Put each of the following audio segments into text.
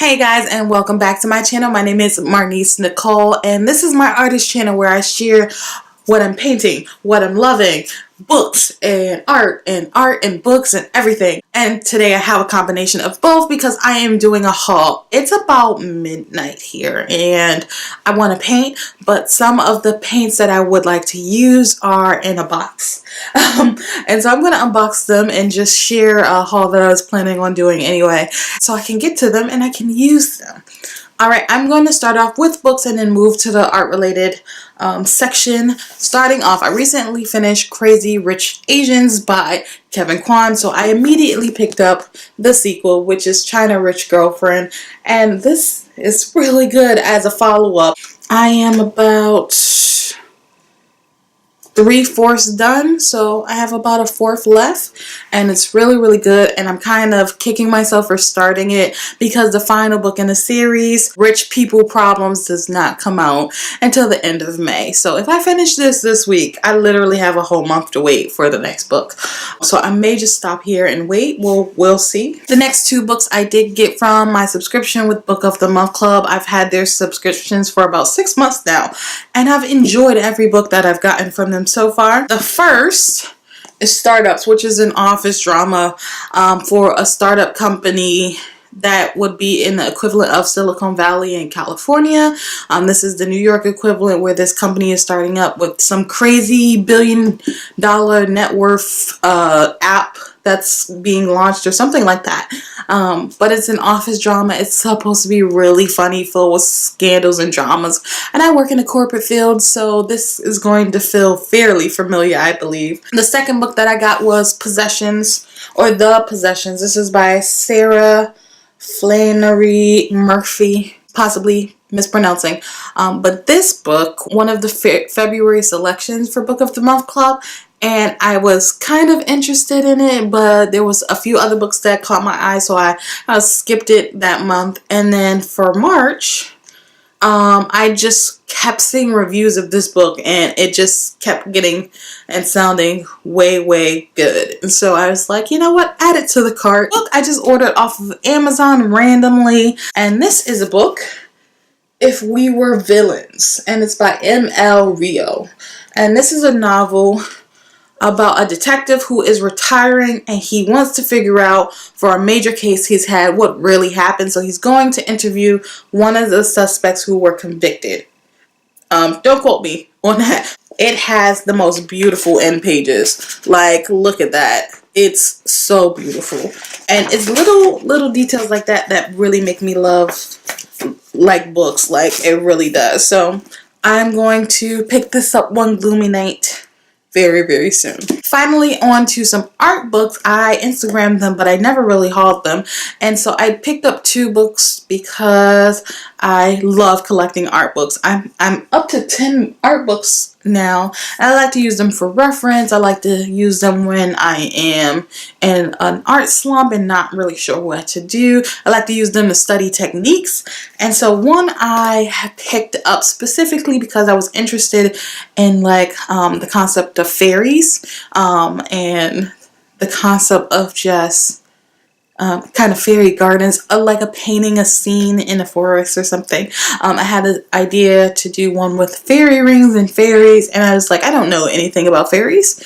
Hey guys, and welcome back to my channel. My name is Marnise Nicole, and this is my artist channel where I share what I'm painting, what I'm loving, books and art and books and everything. And today I have a combination of both because I am doing a haul. It's about midnight here and I want to paint, but some of the paints that I would like to use are in a box. And so I'm going to unbox them and just share a haul that I was planning on doing anyway, so I can get to them and I can use them. Alright, I'm going to start off with books and then move to the art related section. Starting off, I recently finished Crazy Rich Asians by Kevin Kwan, so I immediately picked up the sequel, which is China Rich Girlfriend, and this is really good as a follow-up. I am about 3/4 done, so I have about a fourth left, and it's really good, and I'm kind of kicking myself for starting it because the final book in the series, Rich People Problems, does not come out until the end of May. So if I finish this week, I literally have a whole month to wait for the next book. So I may just stop here and wait. We'll see. The next two books I did get from my subscription with Book of the Month Club. I've had their subscriptions for about 6 months now, and I've enjoyed every book that I've gotten from them so far. The first is Startups, which is an office drama for a startup company that would be in the equivalent of Silicon Valley in California. This is the New York equivalent, where this company is starting up with some crazy billion-dollar net worth app that's being launched or something like that. But it's an office drama. It's supposed to be really funny, full with scandals and dramas. And I work in the corporate field, so this is going to feel fairly familiar, I believe. The second book that I got was Possessions, or The Possessions. This is by Sarah Flannery Murphy, possibly mispronouncing. But this book, one of the February selections for Book of the Month Club, and I was kind of interested in it, but there was a few other books that caught my eye, so I skipped it that month. And then for March, I just kept seeing reviews of this book, and it just kept getting and sounding way good. And so I was like, you know what, add it to the cart. Look, I just ordered off of Amazon randomly, and this is a book, If We Were Villains, and it's by M.L. Rio. And this is a novel about a detective who is retiring, and he wants to figure out for a major case he's had what really happened. So he's going to interview one of the suspects who were convicted. Don't quote me on that. It has the most beautiful end pages. Like, look at that. It's so beautiful. And it's little details like that that really make me love like books. Like, it really does. So I'm going to pick this up one gloomy night very soon. Finally, on to some art books. I Instagrammed them, but I never really hauled them. And so I picked up 2 books because I love collecting art books. I'm up to 10 art books now. I like to use them for reference. I like to use them when I am in an art slump and not really sure what to do. I like to use them to study techniques. And so one I have picked up specifically because I was interested in like the concept of fairies and the concept of just kind of fairy gardens, like a painting a scene in a forest or something. I had an idea to do one with fairy rings and fairies, and I was like, I don't know anything about fairies.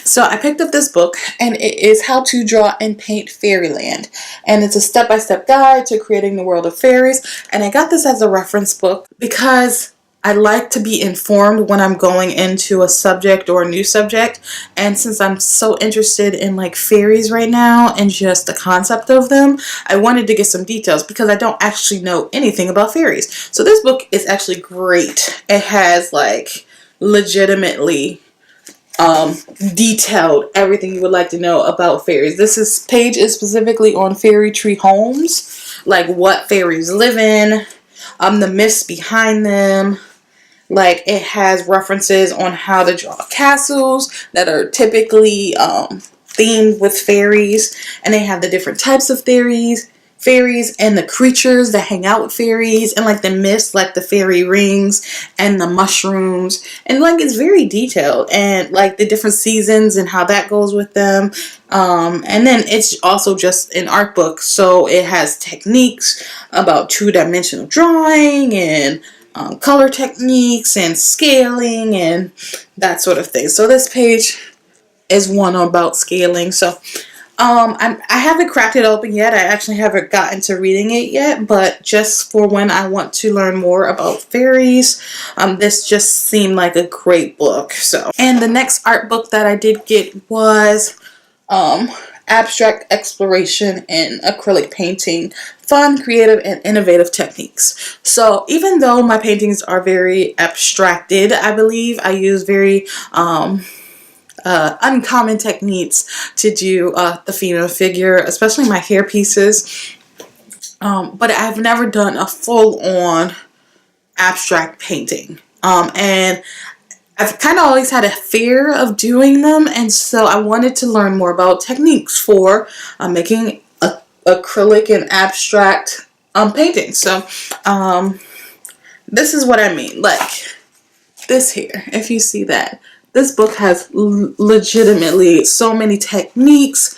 So I picked up this book, and it is How to Draw and Paint Fairyland, and it's a step-by-step guide to creating the world of fairies. And I got this as a reference book because I like to be informed when I'm going into a subject or a new subject, and since I'm so interested in like fairies right now and just the concept of them, I wanted to get some details because I don't actually know anything about fairies. So this book is actually great. It has like legitimately detailed everything you would like to know about fairies. This page is specifically on fairy tree homes, like what fairies live in, the myths behind them. Like, it has references on how to draw castles that are typically themed with fairies, and they have the different types of fairies, fairies and the creatures that hang out with fairies, and like the myths, like the fairy rings and the mushrooms, and like it's very detailed, and like the different seasons and how that goes with them. And then it's also just an art book, so it has techniques about two-dimensional drawing and color techniques and scaling and that sort of thing. So this page is one about scaling. So I haven't cracked it open yet. I actually haven't gotten to reading it yet, but just for when I want to learn more about fairies, this just seemed like a great book. So, and the next art book that I did get was Abstract Exploration in Acrylic Painting, Fun, Creative, and Innovative Techniques. So even though my paintings are very abstracted, I believe I use very uncommon techniques to do the female figure, especially my hair pieces. But I've never done a full-on abstract painting. And I've kind of always had a fear of doing them, and so I wanted to learn more about techniques for making acrylic and abstract paintings. So this is what I mean. Like this here, if you see that. This book has legitimately so many techniques,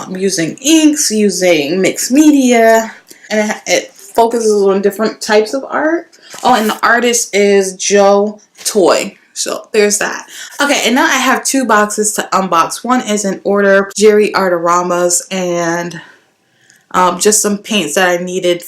using inks, using mixed media, and it focuses on different types of art. Oh, and the artist is Joe Toy. So there's that. Okay, and now I have two boxes to unbox. One is in order, Jerry Artaramas, and just some paints that I needed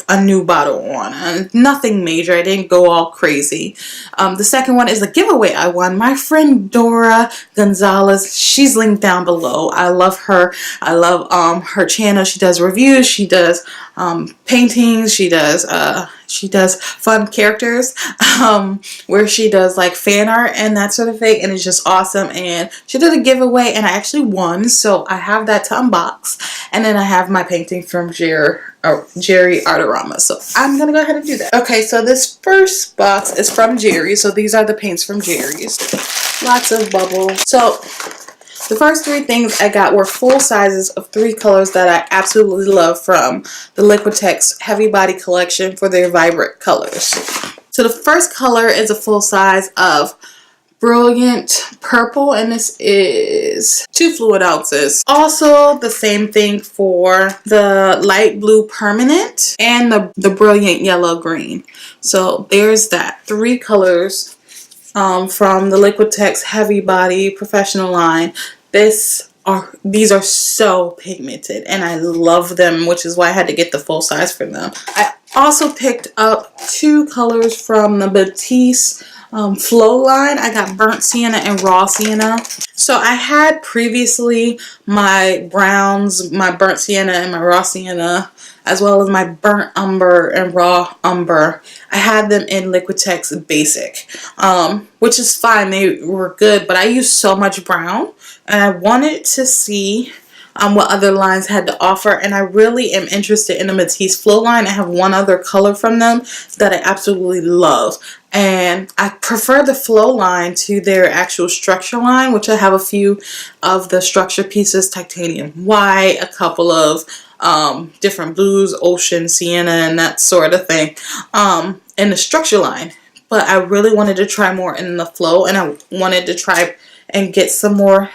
a new bottle on, and nothing major. I didn't go all crazy. The second one is a giveaway I won. My friend Dora Gonzalez, she's linked down below. I love her. I love her channel. She does reviews, she does paintings, she does fun characters, where she does like fan art and that sort of thing, and it's just awesome. And she did a giveaway and I actually won, so I have that to unbox. And then I have my painting from Jerry Artaramas, so I'm gonna go ahead and do that. Okay, so this first box is from Jerry, so these are the paints from Jerry's. Lots of bubbles. So the first three things I got were full sizes of three colors that I absolutely love from the Liquitex Heavy Body collection for their vibrant colors. So the first color is a full size of Brilliant Purple, and this is 2 fluid ounces. Also the same thing for the Light Blue Permanent and the Brilliant Yellow Green. So there's that. 3 colors from the Liquitex Heavy Body Professional line. These are so pigmented and I love them, which is why I had to get the full size for them. I also picked up 2 colors from the Batiste Flow line. I got Burnt Sienna and Raw Sienna. So I had previously my browns, my Burnt Sienna and my Raw Sienna, as well as my Burnt Umber and Raw Umber. I had them in Liquitex Basic, which is fine. They were good, but I used so much brown and I wanted to see what other lines had to offer, and I really am interested in the Matisse Flow line. I have one other color from them that I absolutely love, and I prefer the Flow line to their actual structure line, which I have a few of the structure pieces, titanium white, a couple of different blues, ocean, sienna, and that sort of thing in the structure line. But I really wanted to try more in the Flow, and I wanted to try and get some more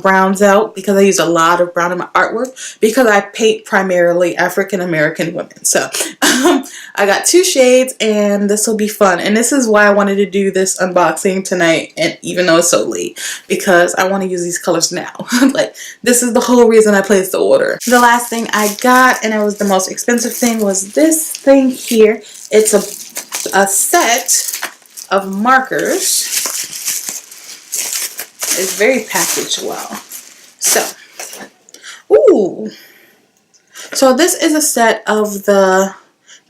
browns out because I use a lot of brown in my artwork because I paint primarily African American women. So I got 2 shades and this will be fun. And this is why I wanted to do this unboxing tonight, and even though it's so late, because I want to use these colors now. Like, this is the whole reason I placed the order. The last thing I got, and it was the most expensive thing, was this thing here. It's a set of markers. It's very packaged well. So, so this is a set of the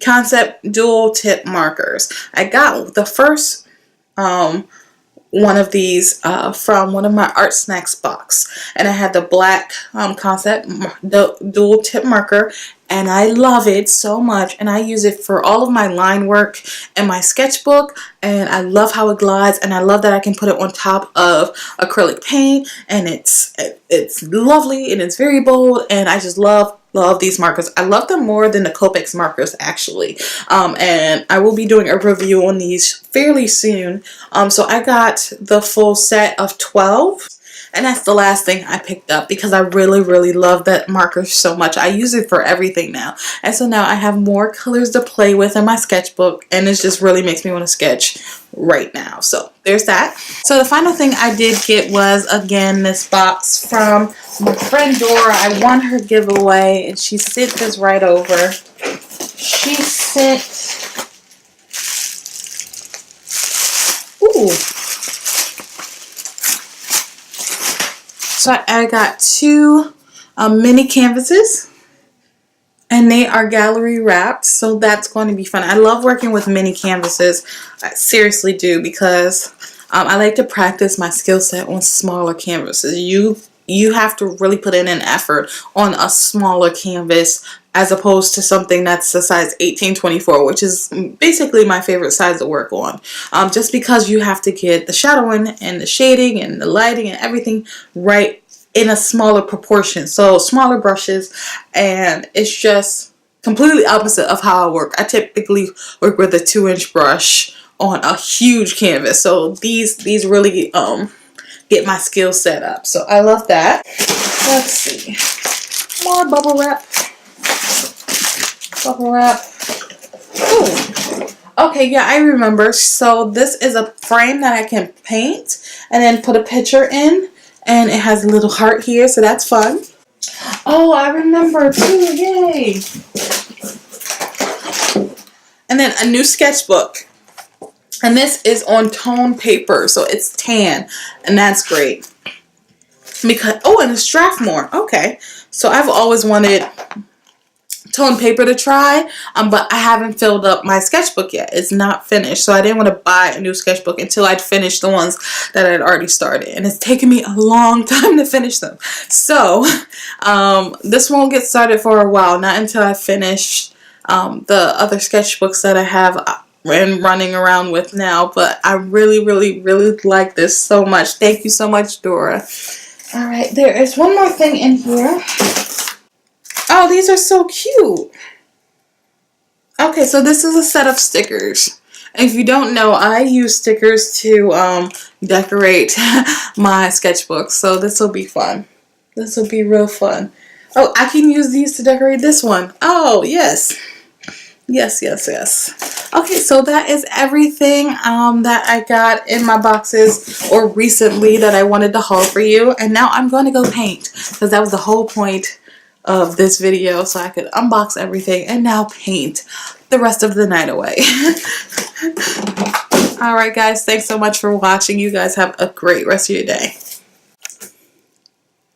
Concept dual tip markers. I got the first one of these from one of my Art Snacks box, and I had the black Concept dual tip marker, and I love it so much, and I use it for all of my line work and my sketchbook, and I love how it glides, and I love that I can put it on top of acrylic paint, and it's lovely, and it's very bold, and I just love love these markers. I love them more than the Copics markers actually. And I will be doing a review on these fairly soon. So I got the full set of 12. And that's the last thing I picked up because I really, really love that marker so much. I use it for everything now. And so now I have more colors to play with in my sketchbook. And it just really makes me want to sketch right now. So there's that. So the final thing I did get was, again, this box from my friend Dora. I won her giveaway. And she sent this right over. She sent... Ooh. So I got 2 mini canvases, and they are gallery wrapped, so that's going to be fun. I love working with mini canvases. I seriously do, because I like to practice my skill set on smaller canvases. You have to really put in an effort on a smaller canvas as opposed to something that's the size 1824, which is basically my favorite size to work on. Just because you have to get the shadowing and the shading and the lighting and everything right in a smaller proportion. So smaller brushes, and it's just completely opposite of how I work. I typically work with a 2-inch brush on a huge canvas. So these really get my skill set up. So I love that. Let's see. More bubble wrap. Bubble wrap. Ooh. Okay, yeah, I remember. So this is a frame that I can paint and then put a picture in. And it has a little heart here, so that's fun. Oh, I remember too. Yay. And then a new sketchbook. And this is on tone paper, so it's tan. And that's great. Because, oh, and it's Strathmore. Okay. So I've always wanted tone paper to try, but I haven't filled up my sketchbook yet. It's not finished, so I didn't want to buy a new sketchbook until I'd finished the ones that I'd already started, and it's taken me a long time to finish them. So this won't get started for a while, not until I finish the other sketchbooks that I have and running around with now. But I really, really, really like this so much. Thank you so much, Dora. All right, there is one more thing in here. Oh, these are so cute. Okay, so this is a set of stickers. If you don't know, I use stickers to decorate my sketchbooks. So this will be fun. This will be real fun. Oh, I can use these to decorate this one. Oh, yes. Yes, yes, yes. Okay, so that is everything that I got in my boxes or recently that I wanted to haul for you. And now I'm going to go paint, because that was the whole point of this video, so I could unbox everything and now paint the rest of the night away. Alright guys, thanks so much for watching. You guys have a great rest of your day.